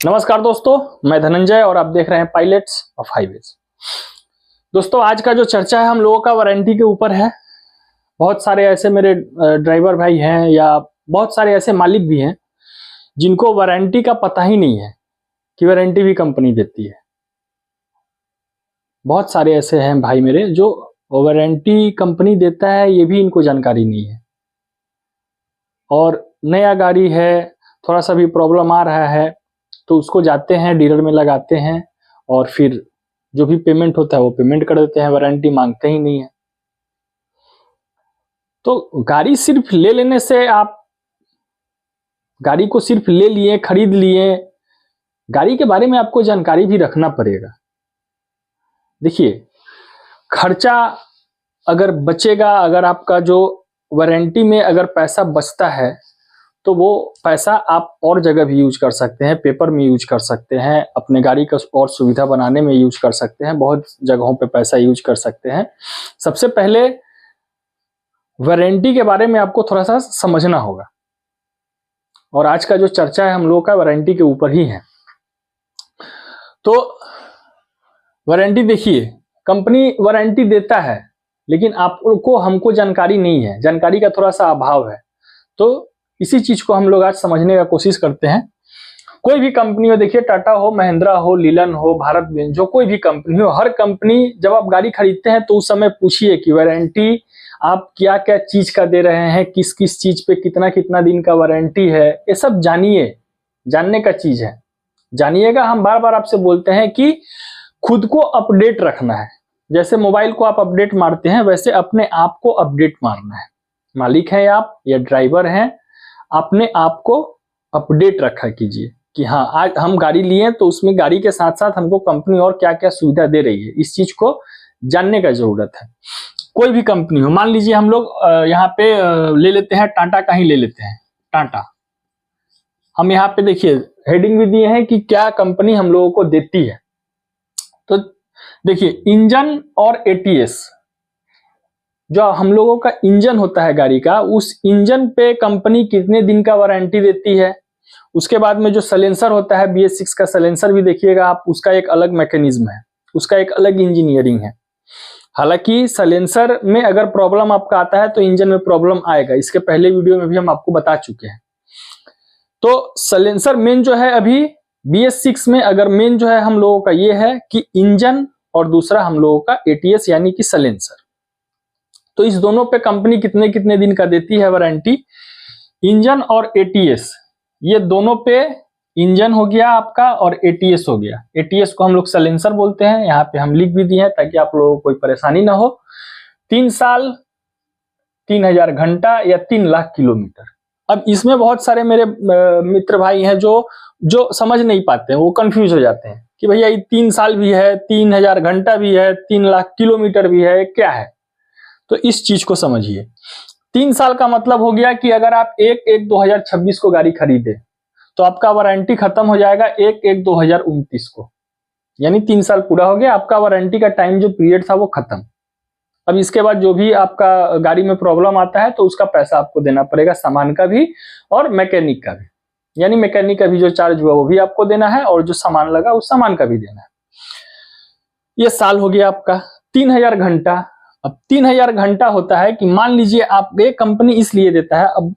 नमस्कार दोस्तों, मैं धनंजय और आप देख रहे हैं पायलट्स ऑफ हाईवेज। दोस्तों, आज का जो चर्चा है हम लोगों का वारंटी के ऊपर है। बहुत सारे ऐसे मेरे ड्राइवर भाई हैं या बहुत सारे ऐसे मालिक भी हैं जिनको वारंटी का पता ही नहीं है कि वारंटी भी कंपनी देती है। बहुत सारे ऐसे हैं भाई मेरे जो वारंटी कंपनी देता है ये भी इनको जानकारी नहीं है, और नया गाड़ी है, थोड़ा सा भी प्रॉब्लम आ रहा है तो उसको जाते हैं डीलर में लगाते हैं और फिर जो भी पेमेंट होता है वो पेमेंट कर देते हैं, वारंटी मांगते ही नहीं है। तो गाड़ी सिर्फ ले लेने से, आप गाड़ी को सिर्फ ले लिए, खरीद लिए, गाड़ी के बारे में आपको जानकारी भी रखना पड़ेगा। देखिए, खर्चा अगर बचेगा, अगर आपका जो वारंटी में अगर पैसा बचता है तो वो पैसा आप और जगह भी यूज कर सकते हैं, पेपर में यूज कर सकते हैं, अपने गाड़ी का और सुविधा बनाने में यूज कर सकते हैं, बहुत जगहों पे पैसा यूज कर सकते हैं। सबसे पहले वारंटी के बारे में आपको थोड़ा सा समझना होगा, और आज का जो चर्चा है हम लोगों का वारंटी के ऊपर ही है। तो वारंटी देखिए, कंपनी वारंटी देता है लेकिन आपको हमको जानकारी नहीं है, जानकारी का थोड़ा सा अभाव है। तो इसी चीज को हम लोग आज समझने का कोशिश करते हैं। कोई भी कंपनी हो, देखिए टाटा हो, महिंद्रा हो, लीलन हो, भारत बेंज, जो कोई भी कंपनी हो, हर कंपनी जब आप गाड़ी खरीदते हैं तो उस समय पूछिए कि वारंटी आप क्या क्या चीज का दे रहे हैं, किस किस चीज पे कितना कितना दिन का वारंटी है, ये सब जानिए, जानने का चीज है, जानिएगा। हम बार बार आपसे बोलते हैं कि खुद को अपडेट रखना है। जैसे मोबाइल को आप अपडेट मारते हैं वैसे अपने आप को अपडेट मारना है। मालिक हैं आप या ड्राइवर हैं, अपने आप को अपडेट रखा कीजिए कि हाँ, आज हम गाड़ी लिए तो उसमें गाड़ी के साथ साथ हमको कंपनी और क्या क्या सुविधा दे रही है, इस चीज को जानने का जरूरत है। कोई भी कंपनी हो, मान लीजिए हम लोग यहाँ पे ले लेते हैं, टाटा का ही ले लेते हैं। टाटा, हम यहाँ पे देखिए हेडिंग भी दिए हैं कि क्या कंपनी हम लोगों को देती है। तो देखिए, इंजन और एटीएस, जो हम लोगों का इंजन होता है गाड़ी का, उस इंजन पे कंपनी कितने दिन का वारंटी देती है। उसके बाद में जो सलेंसर होता है, BS6 का सलेंसर भी देखिएगा आप, उसका एक अलग मैकेनिज्म है, उसका एक अलग इंजीनियरिंग है। हालांकि सलेंसर में अगर प्रॉब्लम आपका आता है तो इंजन में प्रॉब्लम आएगा, इसके पहले वीडियो में भी हम आपको बता चुके हैं। तो सलेंसर मेन जो है अभी BS6 में, अगर मेन जो है हम लोगों का ये है कि इंजन, और दूसरा हम लोगों का ATS यानी कि सलेंसर। तो इस दोनों पे कंपनी कितने कितने दिन का देती है वारंटी। इंजन और ATS, ये दोनों पे, इंजन हो गया आपका और ATS हो गया। ATS को हम लोग सलेंसर बोलते हैं, यहाँ पे हम लिख भी दिए हैं ताकि आप लोगों को कोई परेशानी ना हो। 3 साल, 3000 घंटा या 3 लाख किलोमीटर। अब इसमें बहुत सारे मेरे मित्र भाई हैं जो समझ नहीं पाते हैं, वो कंफ्यूज हो जाते हैं कि भैया ये 3 साल भी है, 3000 घंटा भी है, 3 लाख किलोमीटर भी है, क्या है। तो इस चीज को समझिए। 3 साल का मतलब हो गया कि अगर आप 1/1/2026 को गाड़ी खरीदे तो आपका वारंटी खत्म हो जाएगा 1/1/2029 को, यानी 3 साल पूरा हो गया, आपका वारंटी का टाइम जो पीरियड था वो खत्म। अब इसके बाद जो भी आपका गाड़ी में प्रॉब्लम आता है तो उसका पैसा आपको देना पड़ेगा, सामान का भी और मैकेनिक का भी, यानी मैकेनिक का भी जो चार्ज हुआ वो भी आपको देना है और जो सामान लगा उस सामान का भी देना है। ये साल हो गया आपका। 3000 घंटा, अब 3000 घंटा होता है कि मान लीजिए आप, एक कंपनी इसलिए देता है, अब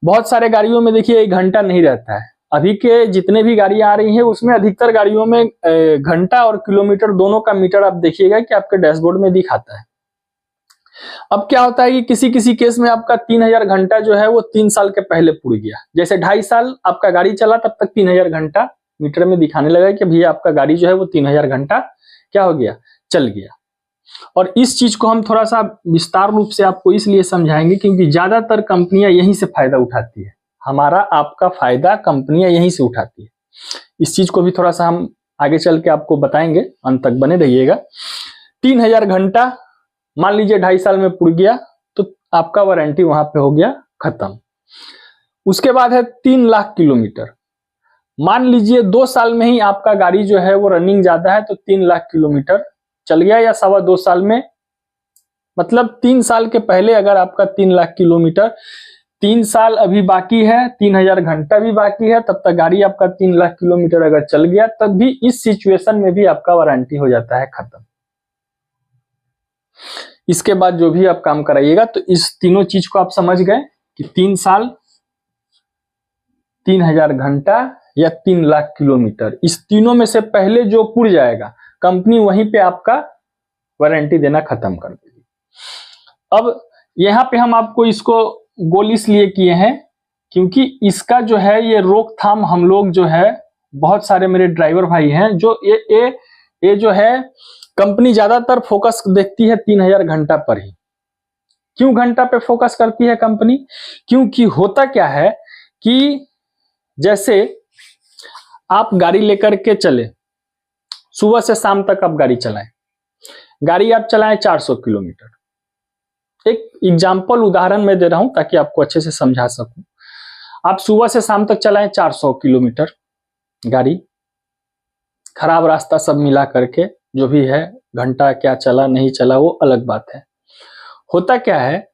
बहुत सारे गाड़ियों में देखिए 1 घंटा नहीं रहता है। अभी के जितने भी गाड़ियां आ रही हैं उसमें अधिकतर गाड़ियों में घंटा और किलोमीटर दोनों का मीटर आप देखिएगा कि आपके डैशबोर्ड में दिखाता है। अब क्या होता है कि किसी किसी केस में आपका 3000 घंटा जो है वो 3 साल के पहले पूर गया। जैसे 2.5 साल आपका गाड़ी चला तब तक 3000 घंटा मीटर में दिखाने लगा कि भैया आपका गाड़ी जो है वो 3000 घंटा क्या हो गया, चल गया। और इस चीज को हम थोड़ा सा विस्तार रूप से आपको इसलिए समझाएंगे क्योंकि ज्यादातर कंपनियां यहीं से फायदा उठाती है, हमारा आपका फायदा कंपनियां यहीं से उठाती है। इस चीज को भी थोड़ा सा हम आगे चल के आपको बताएंगे, अंत तक बने रहिएगा। 3000 घंटा मान लीजिए 2.5 साल में पुड़ गया तो आपका वारंटी वहां पे हो गया खत्म। उसके बाद है 3 लाख किलोमीटर, मान लीजिए 2 साल में ही आपका गाड़ी जो है वो रनिंग ज्यादा है तो 3 लाख किलोमीटर चल गया, या 2.25 साल में, मतलब 3 साल के पहले अगर आपका 3 लाख किलोमीटर 3 साल अभी बाकी है, 3000 घंटा भी बाकी है, तब तक गाड़ी आपका 3 लाख किलोमीटर अगर चल गया, तब भी इस सिचुएशन में भी आपका वारंटी हो जाता है खत्म। इसके बाद जो भी आप काम कराइएगा, तो इस तीनों चीज को आप समझ गए कि 3 साल, 3000 घंटा या 3 लाख किलोमीटर, इस तीनों में से पहले जो पुर जाएगा, कंपनी वहीं पे आपका वारंटी देना खत्म कर देगी। अब यहाँ पे हम आपको इसको गोल इसलिए किए हैं क्योंकि इसका जो है ये रोकथाम हम लोग जो है, बहुत सारे मेरे ड्राइवर भाई हैं जो ये जो है कंपनी ज्यादातर फोकस देखती है 3000 घंटा पर ही। क्यों घंटा पे फोकस करती है कंपनी? क्योंकि होता क्या है कि जैसे आप गाड़ी लेकर के चले, सुबह से शाम तक आप गाड़ी चलाएं, गाड़ी आप चलाएं 400 किलोमीटर। एक एग्जाम्पल उदाहरण मैं दे रहा हूं ताकि आपको अच्छे से समझा सकूं। आप सुबह से शाम तक चलाएं 400 किलोमीटर गाड़ी, खराब रास्ता सब मिला करके, जो भी है, घंटा क्या चला नहीं चला वो अलग बात है। होता क्या है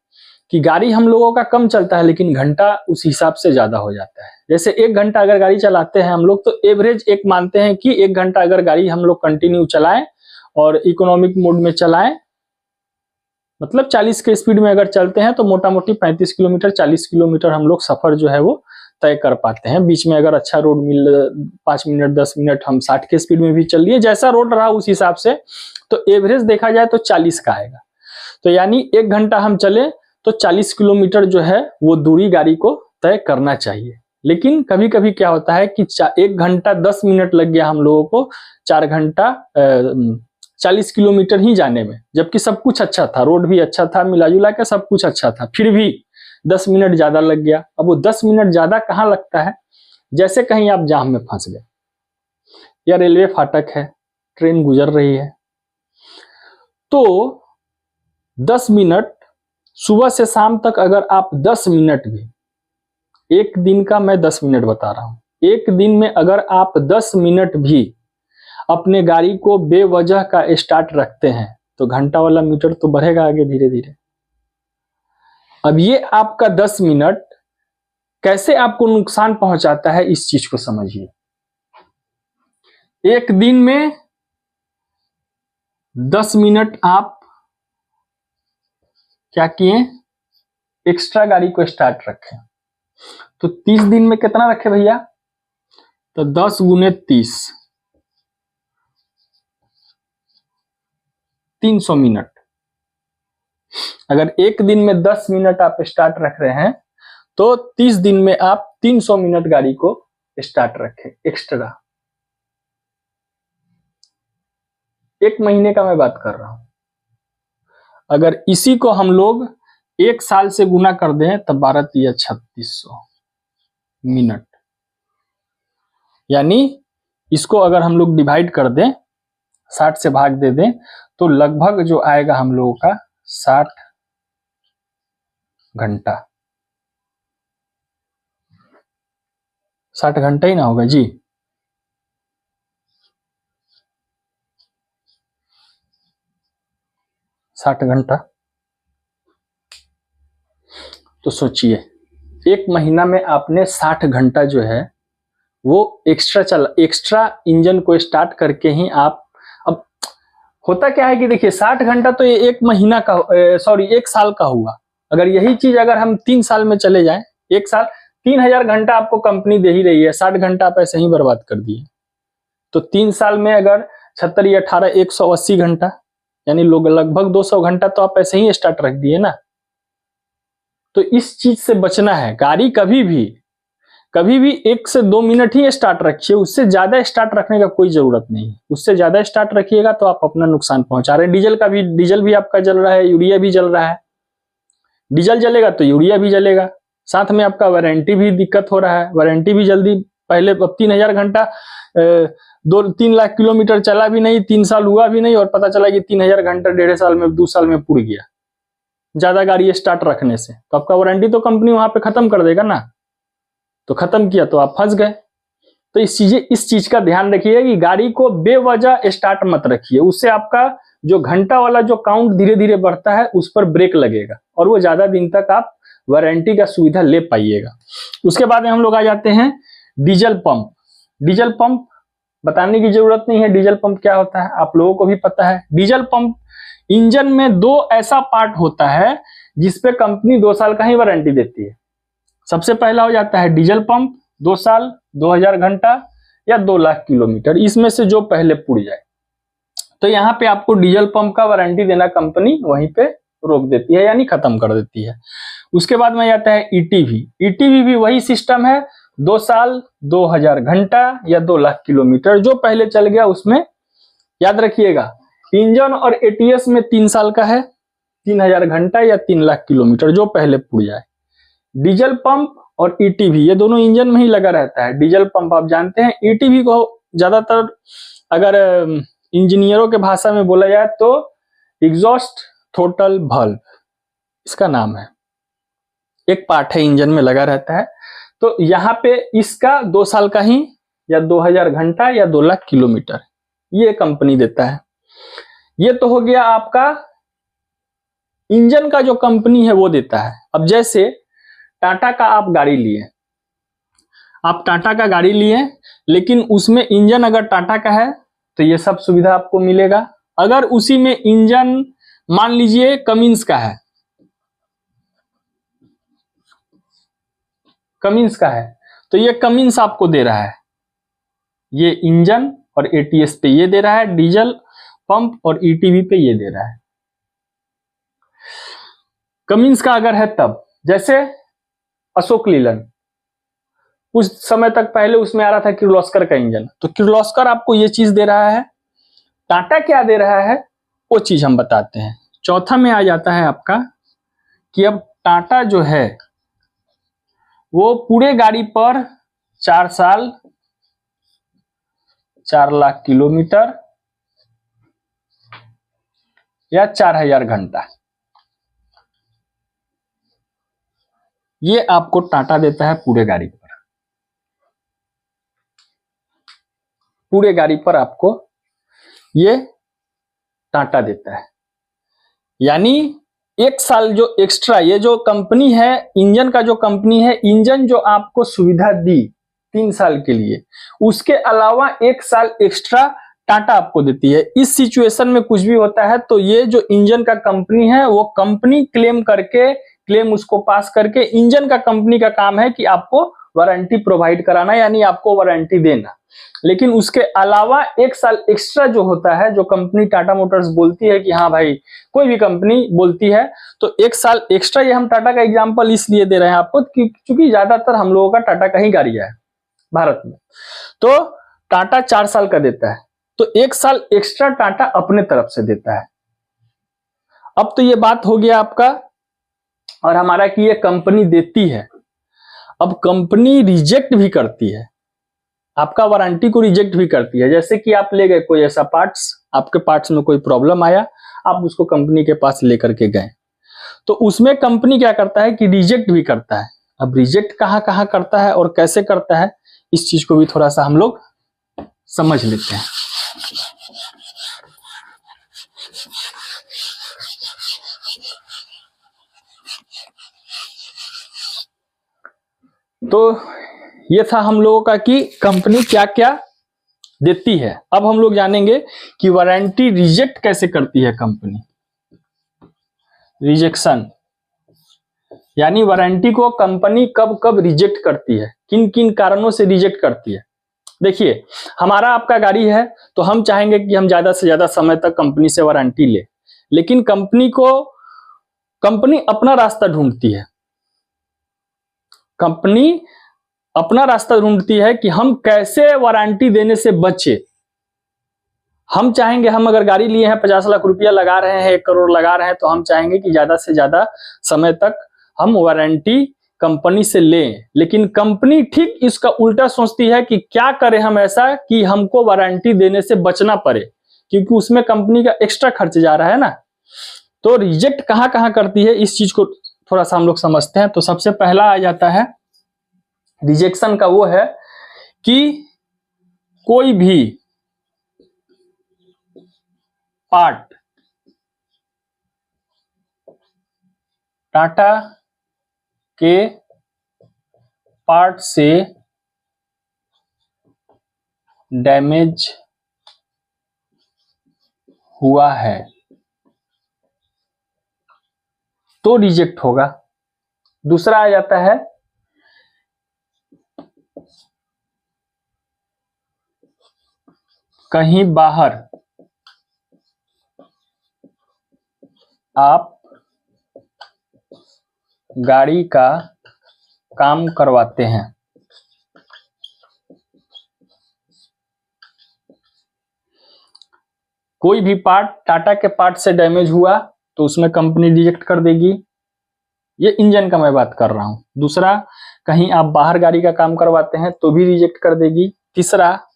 कि गाड़ी हम लोगों का कम चलता है लेकिन घंटा उस हिसाब से ज्यादा हो जाता है। जैसे 1 घंटा अगर गाड़ी चलाते हैं हम लोग, तो एवरेज एक मानते हैं कि 1 घंटा अगर गाड़ी हम लोग कंटिन्यू चलाएं और इकोनॉमिक मोड में चलाएं, मतलब 40 के स्पीड में अगर चलते हैं, तो मोटा मोटी 35 किलोमीटर 40 किलोमीटर हम लोग सफर जो है वो तय कर पाते हैं। बीच में अगर अच्छा रोड मिल 5 मिनट 10 मिनट हम 60 के स्पीड में भी चल लिए, जैसा रोड रहा उस हिसाब से, तो एवरेज देखा जाए तो 40 का आएगा। तो यानी 1 घंटा हम चले तो 40 किलोमीटर जो है वो दूरी गाड़ी को तय करना चाहिए। लेकिन कभी कभी क्या होता है कि 1 घंटा 10 मिनट लग गया हम लोगों को 4 घंटा 40 किलोमीटर ही जाने में, जबकि सब कुछ अच्छा था, रोड भी अच्छा था, मिला जुला के सब कुछ अच्छा था, फिर भी 10 मिनट ज्यादा लग गया। अब वो 10 मिनट ज्यादा कहाँ लगता है? जैसे कहीं आप जाम में फंस गए या रेलवे फाटक है, ट्रेन गुजर रही है, तो 10 मिनट सुबह से शाम तक अगर आप 10 मिनट भी, एक दिन का मैं 10 मिनट बता रहा हूं, एक दिन में अगर आप 10 मिनट भी अपने गाड़ी को बेवजह का स्टार्ट रखते हैं, तो घंटा वाला मीटर तो बढ़ेगा आगे धीरे धीरे। अब ये आपका 10 मिनट कैसे आपको नुकसान पहुंचाता है, इस चीज को समझिए। एक दिन में 10 मिनट आप क्या किए? एक्स्ट्रा गाड़ी को स्टार्ट रखें, तो 30 दिन में कितना रखे भैया? तो 10 गुने 30, 300 मिनट। अगर एक दिन में 10 मिनट आप स्टार्ट रख रहे हैं, तो 30 दिन में आप 300 मिनट गाड़ी को स्टार्ट रखें एक्स्ट्रा। 1 महीने का मैं बात कर रहा हूं। अगर इसी को हम लोग 1 साल से गुना कर दें, तब 12 तिया 3600 मिनट, यानी इसको अगर हम लोग डिवाइड कर दें, 60 से भाग दे दें, तो लगभग जो आएगा हम लोगों का 60 घंटा। 60 घंटा ही ना होगा जी? साठ घंटा। तो सोचिए 1 महीना में आपने 60 घंटा जो है वो एक्स्ट्रा इंजन को स्टार्ट करके ही आप। अब होता क्या है कि देखिए 60 घंटा तो ये 1 महीना का, सॉरी 1 साल का हुआ। अगर यही चीज अगर हम 3 साल में चले जाएं, 1 साल 3000 घंटा आपको कंपनी दे ही रही है, 60 घंटा आप ऐसे ही बर्बाद कर दिए, तो 3 साल में अगर 76 या 18 180 घंटा, यानी लोग लगभग 200 घंटा तो आप ऐसे ही स्टार्ट रख दिए ना। तो इस चीज से बचना है। गाड़ी कभी भी 1 से 2 मिनट ही स्टार्ट रखिए, उससे ज्यादा स्टार्ट रखने का कोई जरूरत नहीं है। उससे ज्यादा स्टार्ट रखिएगा तो आप अपना नुकसान पहुंचा रहे हैं। डीजल भी आपका जल रहा है, यूरिया भी जल रहा है। डीजल जलेगा तो यूरिया भी जलेगा, साथ में आपका वारंटी भी दिक्कत हो रहा है। वारंटी भी जल्दी, पहले 3000 घंटा 2-3 लाख किलोमीटर चला भी नहीं, 3 साल हुआ भी नहीं, और पता चला कि 3000 घंटा 1.5 साल में 2 साल में पुर गया, ज्यादा गाड़ी स्टार्ट रखने से। तो आपका वारंटी तो कंपनी वहां पे खत्म कर देगा ना। तो खत्म किया तो आप फंस गए। तो इस चीज का ध्यान रखिए कि गाड़ी को बेवजह स्टार्ट मत रखिए, उससे आपका जो घंटा वाला जो काउंट धीरे धीरे बढ़ता है उस पर ब्रेक लगेगा और वो ज्यादा दिन तक आप वारंटी का सुविधा ले पाइएगा। उसके बाद में हम लोग आ जाते हैं डीजल पंप। डीजल पंप बताने की जरूरत नहीं है, डीजल पंप क्या होता है आप लोगों को भी पता है। डीजल पंप इंजन में दो ऐसा पार्ट होता है जिसपे कंपनी 2 साल का ही वारंटी देती है। सबसे पहला हो जाता है डीजल पंप, 2 साल, 2000 घंटा या 2 लाख किलोमीटर, इसमें से जो पहले पुड़ जाए। तो यहाँ पे आपको डीजल पंप का वारंटी देना कंपनी वहीं पे रोक देती है, यानी खत्म कर देती है। उसके बाद में आता है ईटीवी। ईटीवी भी वही सिस्टम है, 2 साल, 2000 घंटा या 2 लाख किलोमीटर, जो पहले चल गया उसमें याद रखिएगा। इंजन और एटीएस में 3 साल का है, 3000 घंटा या 3 लाख किलोमीटर, जो पहले पुड़ जाए। डीजल पंप और ईटीवी ये दोनों इंजन में ही लगा रहता है। डीजल पंप आप जानते हैं, ईटीवी को ज्यादातर अगर इंजीनियरों के भाषा में बोला जाए तो एग्जॉस्ट थ्रोटल वाल्व इसका नाम है, एक पार्ट है इंजन में लगा रहता है। तो यहाँ पे इसका 2 साल का ही या 2000 घंटा या 2 लाख किलोमीटर ये कंपनी देता है। ये तो हो गया आपका इंजन का जो कंपनी है वो देता है। अब जैसे टाटा का आप गाड़ी लिए, आप टाटा का गाड़ी लिए लेकिन उसमें इंजन अगर टाटा का है तो ये सब सुविधा आपको मिलेगा। अगर उसी में इंजन मान लीजिए कमिंस का है, कमिंस का है तो ये कमिंस आपको दे रहा है, ये इंजन और एटीएस पे ये दे रहा है, डीजल पंप और ईटीवी पे ये दे रहा है। कमिंस का अगर है तब, जैसे अशोक लीलैंड कुछ समय तक पहले उसमें आ रहा था किर्लोस्कर का इंजन, तो किर्लोस्कर आपको ये चीज दे रहा है। टाटा क्या दे रहा है वो चीज हम बताते हैं। चौथा में आ जाता है आपका कि अब टाटा जो है वो पूरे गाड़ी पर 4 साल, 4 लाख किलोमीटर या 4000 घंटा ये आपको टाटा देता है पूरे गाड़ी पर। पूरे गाड़ी पर आपको ये टाटा देता है, यानी 1 साल जो एक्स्ट्रा, ये जो कंपनी है इंजन का जो कंपनी है, इंजन जो आपको सुविधा दी 3 साल के लिए, उसके अलावा 1 साल एक्स्ट्रा टाटा आपको देती है। इस सिचुएशन में कुछ भी होता है तो ये जो इंजन का कंपनी है वो कंपनी क्लेम करके, क्लेम उसको पास करके, इंजन का कंपनी का काम है कि आपको वारंटी प्रोवाइड कराना, यानी आपको वारंटी देना। लेकिन उसके अलावा 1 साल एक्स्ट्रा जो होता है, जो कंपनी टाटा मोटर्स बोलती है कि हाँ भाई, कोई भी कंपनी बोलती है तो 1 साल एक्स्ट्रा, ये हम टाटा का एग्जांपल इसलिए दे रहे हैं आपको क्योंकि ज्यादातर हम लोगों का टाटा का ही गाड़ी है भारत में। तो टाटा 4 साल का देता है तो 1 साल एक्स्ट्रा टाटा अपने तरफ से देता है। अब तो ये बात हो गया आपका और हमारा कि ये कंपनी देती है। अब कंपनी रिजेक्ट भी करती है, आपका वारंटी को रिजेक्ट भी करती है। जैसे कि आप ले गए कोई ऐसा पार्ट्स, आपके पार्ट्स में कोई प्रॉब्लम आया, आप उसको कंपनी के पास लेकर के गए, तो उसमें कंपनी क्या करता है कि रिजेक्ट भी करता है। अब रिजेक्ट कहाँ कहाँ करता है और कैसे करता है, इस चीज को भी थोड़ा सा हम लोग समझ लेते हैं। तो ये था हम लोगों का कि कंपनी क्या क्या देती है। अब हम लोग जानेंगे कि वारंटी रिजेक्ट कैसे करती है कंपनी। रिजेक्शन यानी वारंटी को कंपनी कब कब रिजेक्ट करती है, किन किन कारणों से रिजेक्ट करती है। देखिए, हमारा आपका गाड़ी है तो हम चाहेंगे कि हम ज्यादा से ज्यादा समय तक कंपनी से वारंटी ले, लेकिन कंपनी अपना रास्ता ढूंढती है। कंपनी अपना रास्ता ढूंढती है कि हम कैसे वारंटी देने से बचे। हम चाहेंगे, हम अगर गाड़ी लिए हैं 50 लाख रुपया लगा रहे हैं, 1 करोड़ लगा रहे हैं, तो हम चाहेंगे कि ज्यादा से ज्यादा समय तक हम वारंटी कंपनी से लें। लेकिन कंपनी ठीक इसका उल्टा सोचती है कि क्या करें हम ऐसा कि हमको वारंटी देने से बचना पड़े, क्योंकि उसमें कंपनी का एक्स्ट्रा खर्च जा रहा है ना। तो रिजेक्ट कहां कहां करती है, इस चीज को थोड़ा सा हम लोग समझते हैं। तो सबसे पहला आ जाता है रिजेक्शन का, वो है कि कोई भी पार्ट टाटा के पार्ट से डैमेज हुआ है तो रिजेक्ट होगा। दूसरा आ जाता है कहीं बाहर आप गाड़ी का काम करवाते हैं। कोई भी पार्ट टाटा के पार्ट से डैमेज हुआ तो उसमें कंपनी रिजेक्ट कर देगी। ये इंजन का मैं बात कर रहा हूं। दूसरा, कहीं आप बाहर गाड़ी का काम करवाते हैं तो भी रिजेक्ट कर देगी। तीसरा,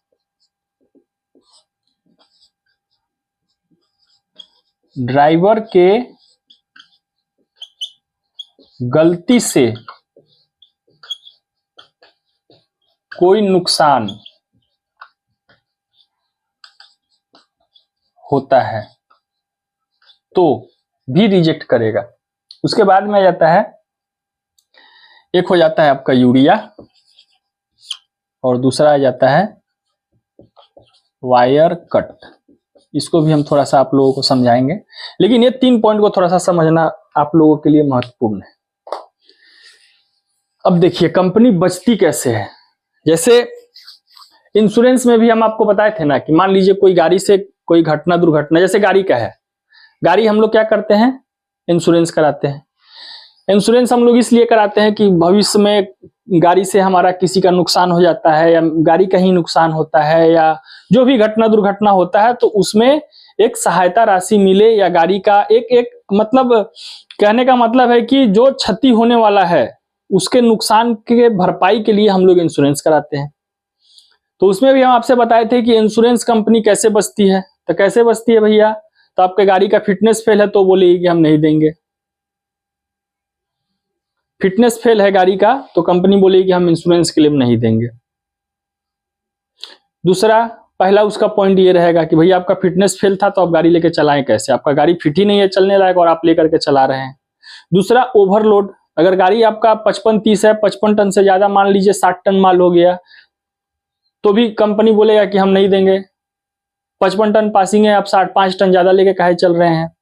ड्राइवर के गलती से कोई नुकसान होता है तो भी रिजेक्ट करेगा। उसके बाद में आ जाता है, एक हो जाता है आपका यूरिया और दूसरा आ जाता है वायर कट। इसको भी हम थोड़ा सा आप लोगों को समझाएंगे, लेकिन ये 3 पॉइंट को थोड़ा सा समझना आप लोगों के लिए महत्वपूर्ण है। अब देखिए कंपनी बचती कैसे है। जैसे इंश्योरेंस में भी हम आपको बताए थे ना कि मान लीजिए कोई गाड़ी से कोई घटना दुर्घटना, जैसे गाड़ी का है, गाड़ी हम लोग क्या करते हैं, इंश्योरेंस कराते हैं। इंश्योरेंस हम लोग इसलिए कराते हैं कि भविष्य में गाड़ी से हमारा किसी का नुकसान हो जाता है या गाड़ी का ही नुकसान होता है या जो भी घटना दुर्घटना होता है तो उसमें एक सहायता राशि मिले, या गाड़ी का एक मतलब कहने का मतलब है कि जो क्षति होने वाला है उसके नुकसान के भरपाई के लिए हम लोग इंश्योरेंस कराते हैं। तो उसमें भी हम आपसे बताए थे कि इंश्योरेंस कंपनी कैसे बचती है। तो कैसे बचती है भैया, तो आपके गाड़ी का फिटनेस फेल है तो बोलेगी कि हम नहीं देंगे। फिटनेस फेल है गाड़ी का तो कंपनी बोलेगी कि हम इंश्योरेंस क्लेम नहीं देंगे। दूसरा, पहला उसका पॉइंट ये रहेगा कि भैया आपका फिटनेस फेल था तो आप गाड़ी लेके चलाएं कैसे, आपका गाड़ी फिट ही नहीं है चलने लायक और आप लेकर के चला रहे हैं। दूसरा, ओवरलोड, अगर गाड़ी आपका 55-30 है, 55 टन से ज्यादा मान लीजिए 60 टन माल हो गया तो भी कंपनी बोलेगा कि हम नहीं देंगे। 55 टन पासिंग है, आप 65 टन ज्यादा लेके काहे चल रहे हैं,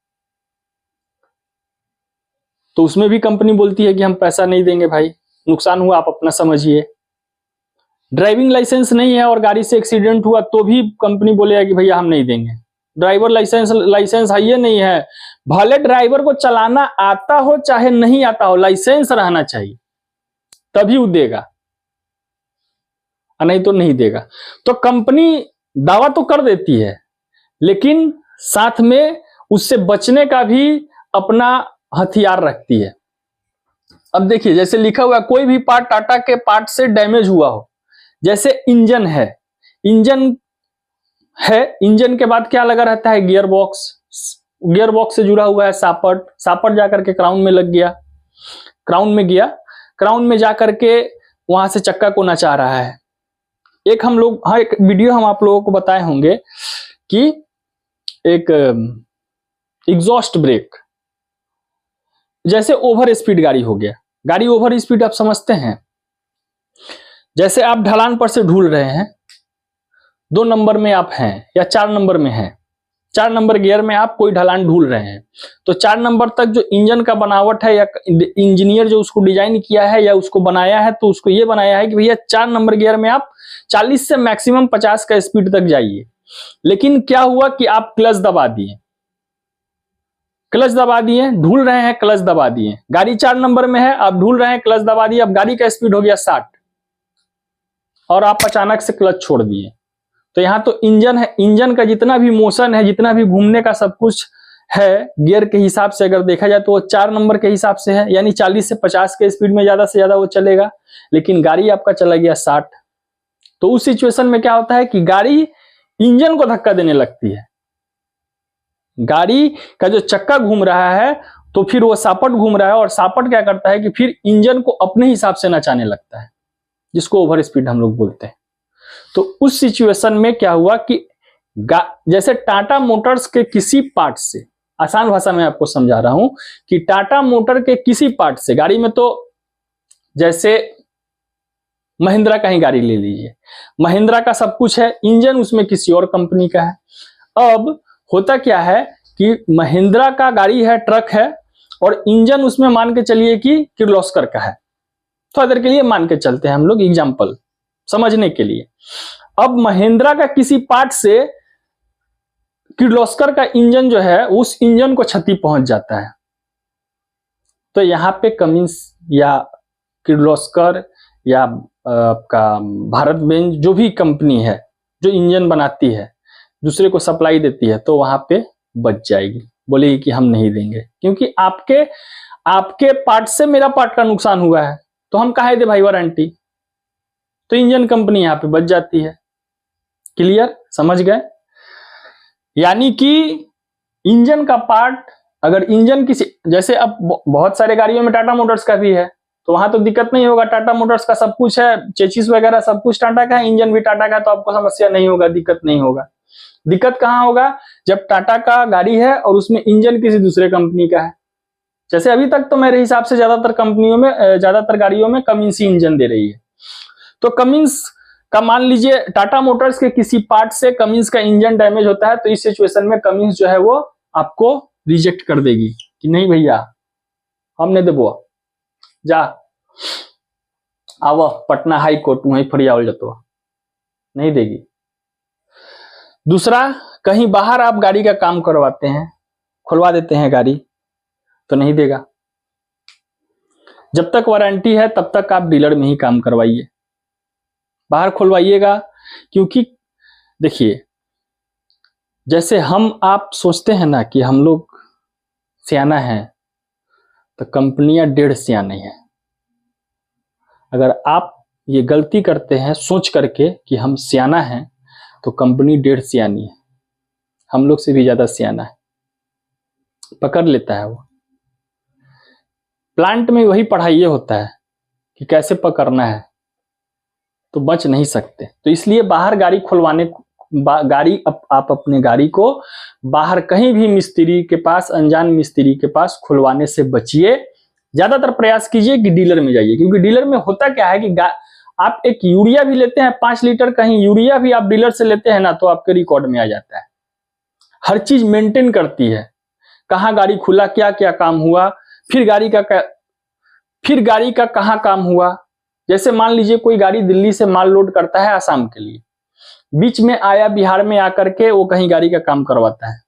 तो उसमें भी कंपनी बोलती है कि हम पैसा नहीं देंगे भाई, नुकसान हुआ आप अपना समझिए। ड्राइविंग लाइसेंस नहीं है और गाड़ी से एक्सीडेंट हुआ तो भी कंपनी बोलेगा कि भैया हम नहीं देंगे। ड्राइवर लाइसेंस है ये नहीं है, भले ड्राइवर को चलाना आता हो चाहे नहीं आता हो, लाइसेंस रहना चाहिए तभी वो देगा, नहीं तो नहीं देगा। तो कंपनी दावा तो कर देती है लेकिन साथ में उससे बचने का भी अपना हथियार रखती है। अब देखिए जैसे लिखा हुआ है, कोई भी पार्ट टाटा के पार्ट से डैमेज हुआ हो, जैसे इंजन है, इंजन के बाद क्या लगा रहता है, गियर बॉक्स से जुड़ा हुआ है सापट जाकर के क्राउन में लग गया, क्राउन में जाकर के वहां से चक्का को नचा रहा है। एक वीडियो हम आप लोगों को बताए होंगे कि एक एग्जॉस्ट ब्रेक, जैसे ओवर स्पीड गाड़ी हो गया, गाड़ी ओवर स्पीड आप समझते हैं, जैसे आप ढलान पर से ढूल रहे हैं, 2 नंबर में आप हैं या 4 नंबर में हैं, 4 नंबर गियर में आप कोई ढलान ढूल रहे हैं, तो 4 नंबर तक जो इंजन का बनावट है या इंजीनियर जो उसको डिजाइन किया है या उसको बनाया है तो उसको ये बनाया है कि भैया 4 नंबर गियर में आप 40 से मैक्सिमम 50 का स्पीड तक जाइए। लेकिन क्या हुआ कि आप क्लच दबा दिए, ढूल रहे हैं, क्लच दबा दिए, गाड़ी 4 नंबर में है, आप ढूल रहे हैं, क्लच दबा दिए, अब गाड़ी का स्पीड हो गया 60 और आप अचानक से क्लच छोड़ दिए। तो यहां तो इंजन है, इंजन का जितना भी मोशन है, जितना भी घूमने का सब कुछ है गियर के हिसाब से अगर देखा जाए तो वो 4 नंबर के हिसाब से है, यानी 40 से 50 के स्पीड में ज्यादा से ज्यादा वो चलेगा, लेकिन गाड़ी आपका चला गया 60। तो उस सिचुएशन में क्या होता है कि गाड़ी इंजन को धक्का देने लगती है, गाड़ी का जो चक्का घूम रहा है तो फिर वो सापट घूम रहा है और सापट क्या करता है कि फिर इंजन को अपने हिसाब से नचाने लगता है, जिसको ओवर स्पीड हम लोग बोलते हैं। तो उस सिचुएशन में क्या हुआ कि जैसे टाटा मोटर्स के किसी पार्ट से, आसान भाषा में आपको समझा रहा हूं कि टाटा मोटर के किसी पार्ट से, गाड़ी में तो जैसे महिंद्रा का ही गाड़ी ले लीजिए, महिंद्रा का सब कुछ है, इंजन उसमें किसी और कंपनी का है। अब होता क्या है कि महिंद्रा का गाड़ी है, ट्रक है, और इंजन उसमें मान के चलिए कि किर्लोस्कर का है। थोड़ा देर के लिए मान के चलते हैं हम लोग एग्जाम्पल समझने के लिए। अब महिंद्रा का किसी पार्ट से किर्लोस्कर का इंजन जो है, उस इंजन को क्षति पहुंच जाता है, तो यहां पे कमिंस या किर्लोस्कर या आपका भारत बेंज जो भी कंपनी है जो इंजन बनाती है, दूसरे को सप्लाई देती है, तो वहां पे बच जाएगी, बोलेगी कि हम नहीं देंगे, क्योंकि आपके पार्ट से मेरा पार्ट का नुकसान हुआ है, तो हम काहे दे भाई वारंटी। तो इंजन कंपनी यहां पे बच जाती है। क्लियर, समझ गए? यानी कि इंजन का पार्ट, अगर इंजन किसी, जैसे अब बहुत सारे गाड़ियों में टाटा मोटर्स का भी है, तो वहां तो दिक्कत नहीं होगा, टाटा मोटर्स का सब कुछ है, चेसिस वगैरह सब कुछ टाटा का है, इंजन भी टाटा का, तो आपको समस्या नहीं होगा, दिक्कत नहीं होगा। दिक्कत कहां होगा? जब टाटा का गाड़ी है और उसमें इंजन किसी दूसरे कंपनी का है। जैसे अभी तक तो मेरे हिसाब से ज्यादातर कंपनियों में, ज्यादातर गाड़ियों में कमिंस ही इंजन दे रही है। तो कमिंस का मान लीजिए टाटा मोटर्स के किसी पार्ट से कमिंस का इंजन डैमेज होता है, तो इस सिचुएशन में कमिंस जो है वो आपको रिजेक्ट कर देगी कि नहीं भैया हमने देबो, जा आव पटना हाई कोर्ट वहीं फरियावल जतो, नहीं देगी। दूसरा, कहीं बाहर आप गाड़ी का काम करवाते हैं, खुलवा देते हैं गाड़ी, तो नहीं देगा। जब तक वारंटी है तब तक आप डीलर में ही काम करवाइए, बाहर खुलवाइएगा। क्योंकि देखिए, जैसे हम आप सोचते हैं ना कि हम लोग सियाना है, तो कंपनियां 1.5 सियानी है। अगर आप ये गलती करते हैं सोच करके कि हम सियाना हैं, तो कंपनी 1.5 सियानी है, हम लोग से भी ज्यादा सियाना है, पकड़ लेता है वो। प्लांट में वही पढ़ाई होता है कि कैसे पकड़ना है, तो बच नहीं सकते। तो इसलिए बाहर गाड़ी खुलवाने, आप अपने गाड़ी को बाहर कहीं भी मिस्त्री के पास, अनजान मिस्त्री के पास खुलवाने से बचिए। ज्यादातर प्रयास कीजिए कि डीलर में जाइए, क्योंकि डीलर में होता क्या है कि आप एक यूरिया भी लेते हैं 5 लीटर, कहीं यूरिया भी आप डीलर से लेते हैं ना, तो आपके रिकॉर्ड में आ जाता है। हर चीज मेंटेन करती है, कहाँ गाड़ी खुला, क्या क्या काम हुआ, फिर गाड़ी का कहाँ काम हुआ। जैसे मान लीजिए कोई गाड़ी दिल्ली से माल लोड करता है आसाम के लिए, बीच में आया बिहार में आकर के वो कहीं गाड़ी का काम करवाता है,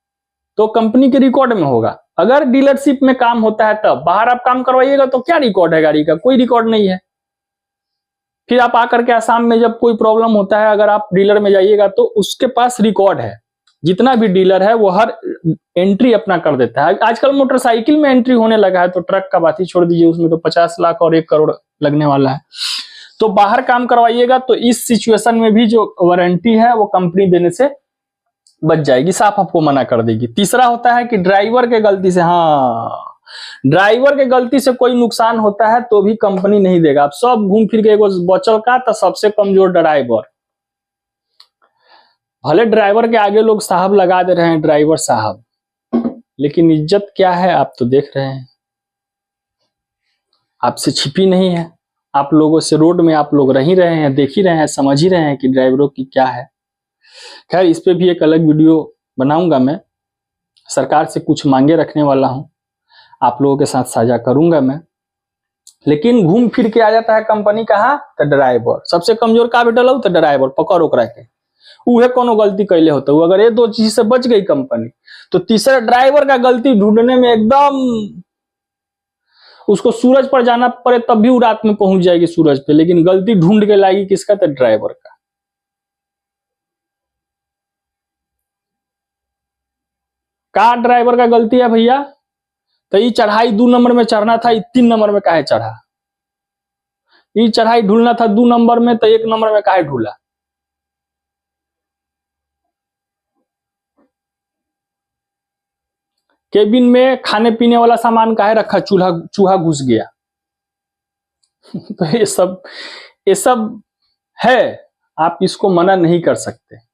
तो कंपनी के रिकॉर्ड में होगा। अगर डीलरशिप में काम होता है तब बाहर आप काम करवाइएगा, तो क्या रिकॉर्ड है गाड़ी का? कोई रिकॉर्ड नहीं है। फिर आप आकर के आसाम में जब कोई प्रॉब्लम होता है, अगर आप डीलर में जाइएगा तो उसके पास रिकॉर्ड है, जितना भी डीलर है वो हर एंट्री अपना कर देता है। आजकल मोटरसाइकिल में एंट्री होने लगा है, तो ट्रक का बात ही छोड़ दीजिए, उसमें तो 50 लाख और 1 करोड़ लगने वाला है। तो बाहर काम करवाइएगा, तो इस सिचुएशन में भी जो वारंटी है वो कंपनी देने से बच जाएगी, साफ आपको मना कर देगी। तीसरा होता है कि ड्राइवर के गलती से, ड्राइवर के गलती से कोई नुकसान होता है तो भी कंपनी नहीं देगा। आप सब घूम फिर के एगो बचल का, तो सबसे कमजोर ड्राइवर। भले ड्राइवर के आगे लोग साहब लगा दे रहे हैं, ड्राइवर साहब, लेकिन इज्जत क्या है आप तो देख रहे हैं, आपसे छिपी नहीं है। आप लोगों से रोड में आप लोग रह ही रहे हैं, देख ही रहे हैं, समझ ही रहे हैं कि ड्राइवरों की क्या है। खैर, इस पे भी एक अलग वीडियो बनाऊंगा मैं, सरकार से कुछ मांगे रखने वाला हूं, आप लोगों के साथ साझा करूंगा मैं। लेकिन घूम फिर के आ जाता है कंपनी कहाँ? तो ड्राइवर सबसे कमजोर का बैठल हो, तो ड्राइवर पकड़ ओकरा के, उहे कोनो गलती कैले होता है। अगर ये 2 चीज से बच गई कंपनी, तो तीसरा ड्राइवर का गलती ढूंढने में एकदम, उसको सूरज पर जाना पड़े तब भी वो रात में पहुंच जाएगी सूरज पे, लेकिन गलती ढूंढ के लाएगी किसका? तो ड्राइवर का। ड्राइवर का गलती है भैया? तो ये चढ़ाई 2 नंबर में चढ़ना था, 3 नंबर में काहे चढ़ा? ये चढ़ाई ढूलना था 2 नंबर में, तो 1 नंबर में काहे ढूला? केबिन में खाने पीने वाला सामान काहे रखा? चूहा घुस गया। तो ये सब है, आप इसको मना नहीं कर सकते।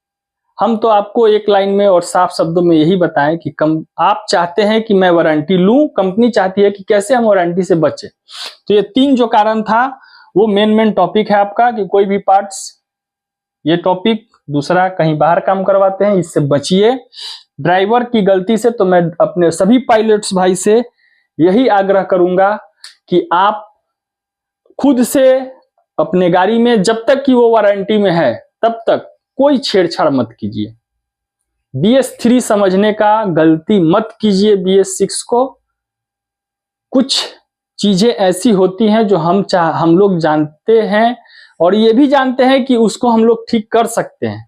हम तो आपको एक लाइन में और साफ शब्दों में यही बताएं कि आप चाहते हैं कि मैं वारंटी लूं, कंपनी चाहती है कि कैसे हम वारंटी से बचे। तो ये 3 जो कारण था वो मेन टॉपिक है आपका कि कोई भी पार्ट्स, ये टॉपिक दूसरा कहीं बाहर काम करवाते हैं, इससे बचिए ड्राइवर की गलती से। तो मैं अपने सभी पायलट्स भाई से यही आग्रह करूंगा कि आप खुद से अपने गाड़ी में जब तक कि वो वारंटी में है तब तक कोई छेड़छाड़ मत कीजिए। BS3 समझने का गलती मत कीजिए BS6 को। कुछ चीजें ऐसी होती हैं जो हम लोग जानते हैं और ये भी जानते हैं कि उसको हम लोग ठीक कर सकते हैं,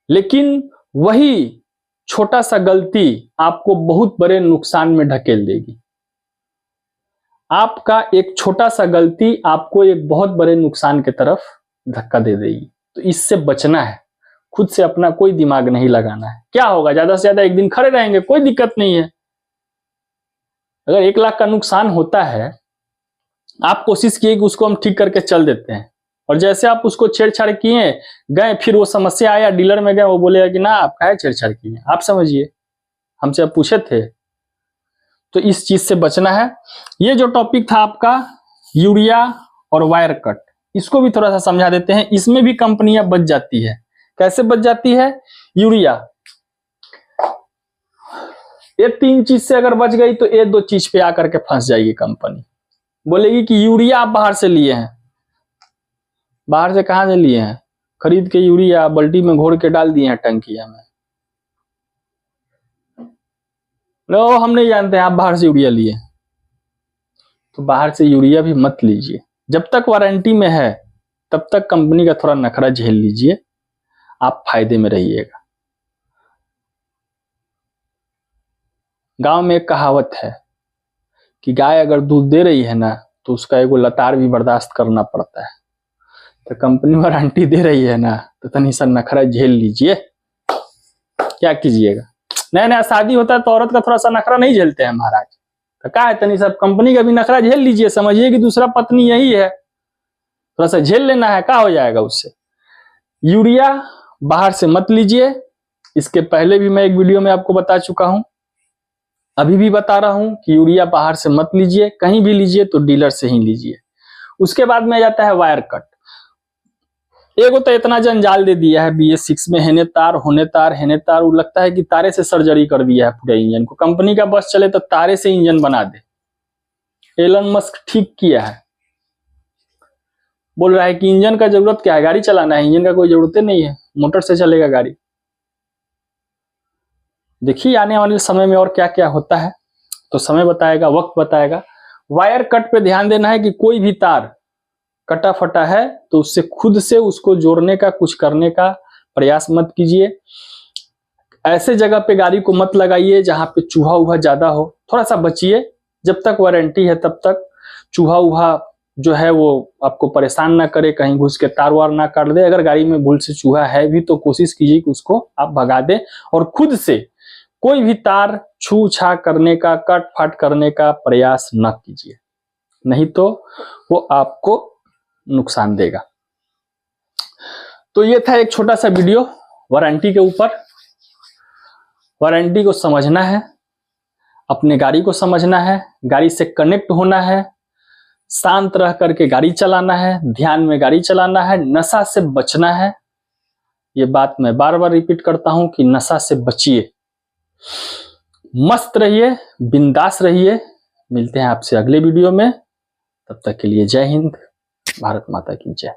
लेकिन वही छोटा सा गलती आपको बहुत बड़े नुकसान में ढकेल देगी। आपका एक छोटा सा गलती आपको एक बहुत बड़े नुकसान की तरफ धक्का दे देगी। तो इससे बचना है, खुद से अपना कोई दिमाग नहीं लगाना है। क्या होगा, ज्यादा से ज्यादा एक दिन खड़े रहेंगे, कोई दिक्कत नहीं है। अगर 1 लाख का नुकसान होता है, आप कोशिश किए कि उसको हम ठीक करके चल देते हैं, और जैसे आप उसको छेड़छाड़ किए गए, फिर वो समस्या आया, डीलर में गए, वो बोलेगा कि ना आप काहे छेड़छाड़ किए, आप समझिए, हमसे आप पूछे थे। तो इस चीज से बचना है। ये जो टॉपिक था आपका यूरिया और वायर कट, इसको भी थोड़ा सा समझा देते हैं। इसमें भी कंपनियां बच जाती है। कैसे बच जाती है? यूरिया, ये 3 चीज से अगर बच गई तो ये 2 चीज पे आकर के फंस जाएगी कंपनी। बोलेगी कि यूरिया आप बाहर से लिए हैं। बाहर से कहां से लिए हैं? खरीद के यूरिया बाल्टी में घोर के डाल दिए हैं टंकिया में। लो, हम नहीं जानते हैं आप बाहर से यूरिया लिए। तो बाहर से यूरिया भी मत लीजिए। जब तक वारंटी में है तब तक कंपनी का थोड़ा नखरा झेल लीजिए, आप फायदे में रहिएगा। गांव में एक कहावत है कि गाय अगर दूध दे रही है ना तो उसका एगो लतार भी बर्दाश्त करना पड़ता है। तो कंपनी वारंटी दे रही है ना तो तनी सा नखरा झेल लीजिए। क्या कीजिएगा, नया नया शादी होता है तो औरत का थोड़ा सा नखरा नहीं झेलते हैं महाराज। तो क्या है, तनी सा कंपनी का भी नखरा झेल लीजिए। समझिए कि दूसरा पत्नी यही है, थोड़ा सा झेल लेना है, क्या हो जाएगा उससे। यूरिया बाहर से मत लीजिए। इसके पहले भी मैं एक वीडियो में आपको बता चुका हूं, अभी भी बता रहा हूं कि यूरिया बाहर से मत लीजिए। कहीं भी लीजिए तो डीलर से ही लीजिए। उसके बाद में आ जाता है वायर कट। एगो तो इतना जंजाल दे दिया है BS6 में, हेने तार होने तार, हेने तार। वो लगता है कि तारे से सर्जरी कर दिया है पूरे इंजन को। कंपनी का बस चले तो तारे से इंजन बना दे। एलन मस्क ठीक किया है, बोल रहा है कि इंजन का जरूरत क्या है, गाड़ी चलाना है, इंजन का कोई जरूरत नहीं है, मोटर से चलेगा गाड़ी। देखिए आने वाले समय में और क्या क्या होता है, तो समय बताएगा, वक्त बताएगा। वायर कट पे ध्यान देना है कि कोई भी तार कटा फटा है तो उससे खुद से उसको जोड़ने का, कुछ करने का प्रयास मत कीजिए। ऐसे जगह पे गाड़ी को मत लगाइए जहां पे चूहा उहा ज्यादा हो, थोड़ा सा बचिए। जब तक वारंटी है तब तक चूहा उहा जो है वो आपको परेशान ना करे, कहीं घुस के तार वार ना काट दे। अगर गाड़ी में भूल से चूहा है भी तो कोशिश कीजिए कि उसको आप भगा दें, और खुद से कोई भी तार छू छा करने का, कट फाट करने का प्रयास न कीजिए, नहीं तो वो आपको नुकसान देगा। तो ये था एक छोटा सा वीडियो वारंटी के ऊपर। वारंटी को समझना है, अपने गाड़ी को समझना है, गाड़ी से कनेक्ट होना है, शांत रह करके गाड़ी चलाना है, ध्यान में गाड़ी चलाना है, नशा से बचना है। ये बात मैं बार बार रिपीट करता हूं कि नशा से बचिए, मस्त रहिए, बिंदास रहिए। मिलते हैं आपसे अगले वीडियो में, तब तक के लिए जय हिंद, भारत माता की जय।